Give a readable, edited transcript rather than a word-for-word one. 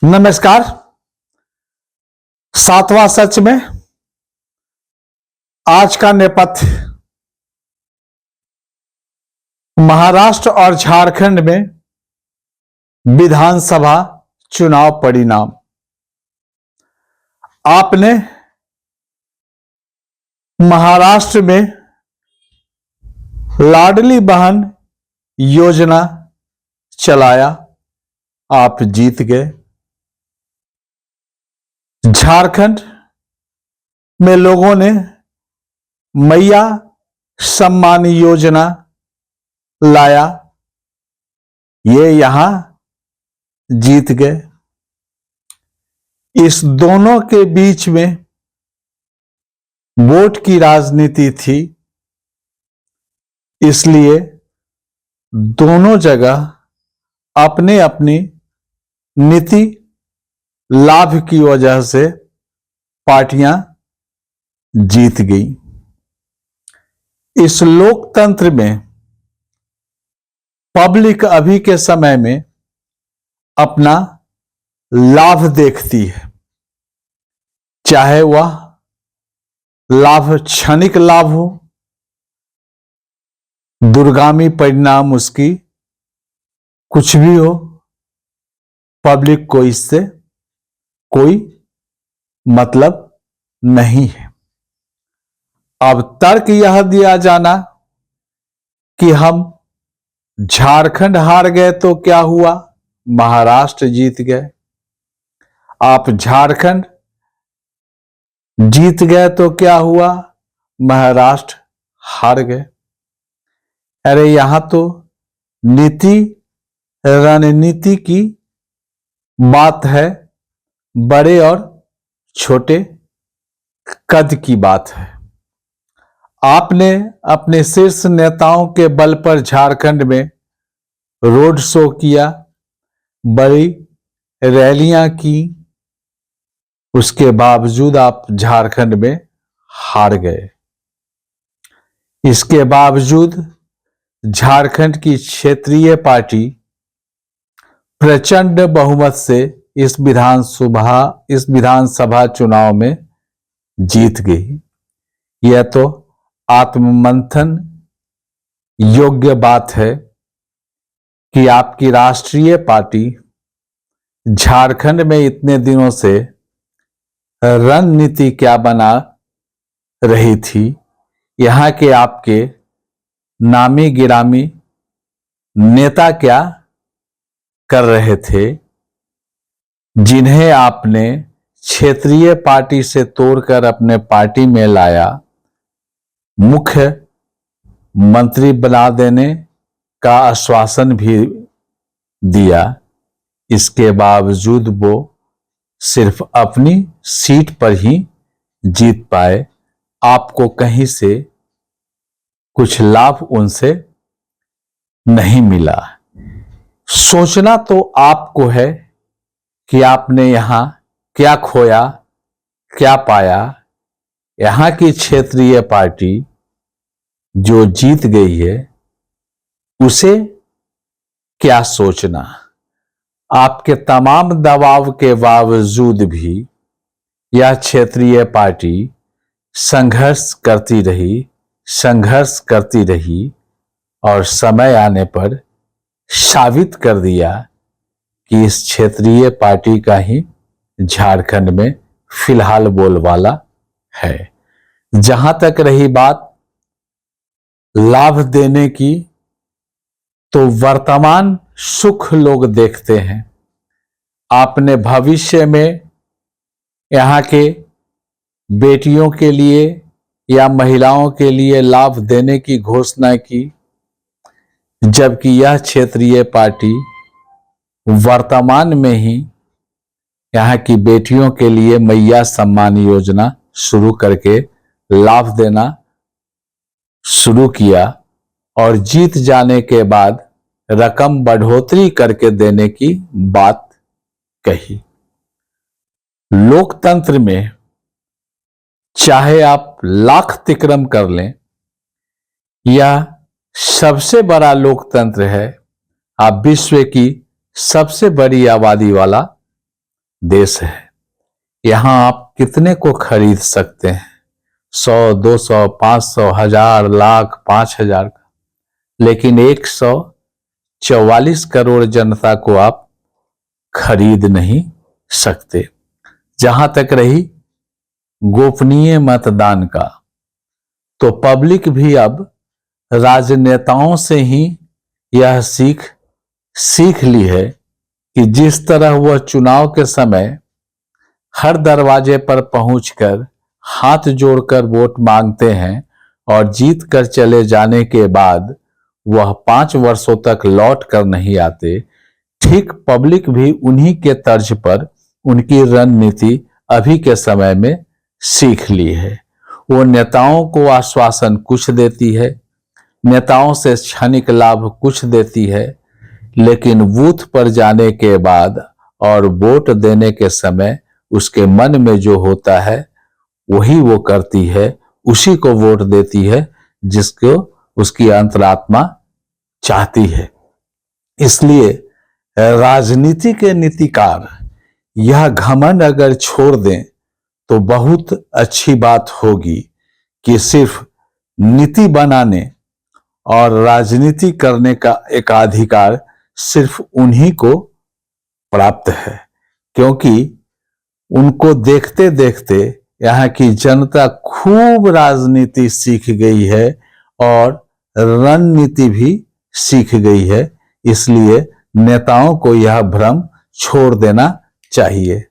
नमस्कार। सातवां सच में आज का नेपथ्य महाराष्ट्र और झारखंड में विधानसभा चुनाव परिणाम। आपने महाराष्ट्र में लाडली बहन योजना चलाया, आप जीत गए। झारखंड में लोगों ने मैया सम्मान योजना लाया, ये यहां जीत गए। इस दोनों के बीच में वोट की राजनीति थी, इसलिए दोनों जगह अपने अपनी नीति लाभ की वजह से पार्टियां जीत गई। इस लोकतंत्र में पब्लिक अभी के समय में अपना लाभ देखती है, चाहे वह लाभ क्षणिक लाभ हो, दूरगामी परिणाम उसकी कुछ भी हो, पब्लिक को इससे कोई मतलब नहीं है। अब तर्क यह दिया जाना कि हम झारखंड हार गए तो क्या हुआ, महाराष्ट्र जीत गए। आप झारखंड जीत गए तो क्या हुआ, महाराष्ट्र हार गए। अरे यहां तो नीति रणनीति की बात है, बड़े और छोटे कद की बात है। आपने अपने शीर्ष नेताओं के बल पर झारखंड में रोड शो किया, बड़ी रैलियां की, उसके बावजूद आप झारखंड में हार गए। इसके बावजूद झारखंड की क्षेत्रीय पार्टी प्रचंड बहुमत से इस विधानसभा चुनाव में जीत गई। यह तो आत्ममंथन योग्य बात है कि आपकी राष्ट्रीय पार्टी झारखंड में इतने दिनों से रणनीति क्या बना रही थी, यहां के आपके नामी गिरामी नेता क्या कर रहे थे, जिन्हें आपने क्षेत्रीय पार्टी से तोड़कर अपने पार्टी में लाया, मुख्य मंत्री बना देने का आश्वासन भी दिया। इसके बावजूद वो सिर्फ अपनी सीट पर ही जीत पाए, आपको कहीं से कुछ लाभ उनसे नहीं मिला। सोचना तो आपको है कि आपने यहां क्या खोया क्या पाया। यहां की क्षेत्रीय पार्टी जो जीत गई है उसे क्या सोचना। आपके तमाम दबाव के बावजूद भी यह क्षेत्रीय पार्टी संघर्ष करती रही और समय आने पर साबित कर दिया कि इस क्षेत्रीय पार्टी का ही झारखंड में फिलहाल बोलबाला है। जहां तक रही बात लाभ देने की, तो वर्तमान सुख लोग देखते हैं। आपने भविष्य में यहाँ के बेटियों के लिए या महिलाओं के लिए लाभ देने की घोषणा की, जबकि यह क्षेत्रीय पार्टी वर्तमान में ही यहाँ की बेटियों के लिए मैया सम्मान योजना शुरू करके लाभ देना शुरू किया और जीत जाने के बाद रकम बढ़ोतरी करके देने की बात कही। लोकतंत्र में चाहे आप लाख तिक्रम कर लें, यह सबसे बड़ा लोकतंत्र है। आप विश्व की सबसे बड़ी आबादी वाला देश है। यहां आप कितने को खरीद सकते हैं? 100, 200, 500, 1000, लाख, 5000 का। लेकिन 144 करोड़ जनता को आप खरीद नहीं सकते। जहां तक रही गोपनीय मतदान का, तो पब्लिक भी अब राजनेताओं से ही यह सीख ली है कि जिस तरह वह चुनाव के समय हर दरवाजे पर पहुंचकर हाथ जोड़कर वोट मांगते हैं और जीत कर चले जाने के बाद वह 5 वर्षों तक लौट कर नहीं आते, ठीक पब्लिक भी उन्हीं के तर्ज पर उनकी रणनीति अभी के समय में सीख ली है। वो नेताओं को आश्वासन कुछ देती है, नेताओं से क्षणिक लाभ कुछ देती है, लेकिन बूथ पर जाने के बाद और वोट देने के समय उसके मन में जो होता है वही वो करती है, उसी को वोट देती है जिसको उसकी अंतरात्मा चाहती है। इसलिए राजनीति के नीतिकार यह घमंड अगर छोड़ दें तो बहुत अच्छी बात होगी कि सिर्फ नीति बनाने और राजनीति करने का एकाधिकार सिर्फ उन्हीं को प्राप्त है, क्योंकि उनको देखते देखते यहाँ की जनता खूब राजनीति सीख गई है और रणनीति भी सीख गई है। इसलिए नेताओं को यह भ्रम छोड़ देना चाहिए।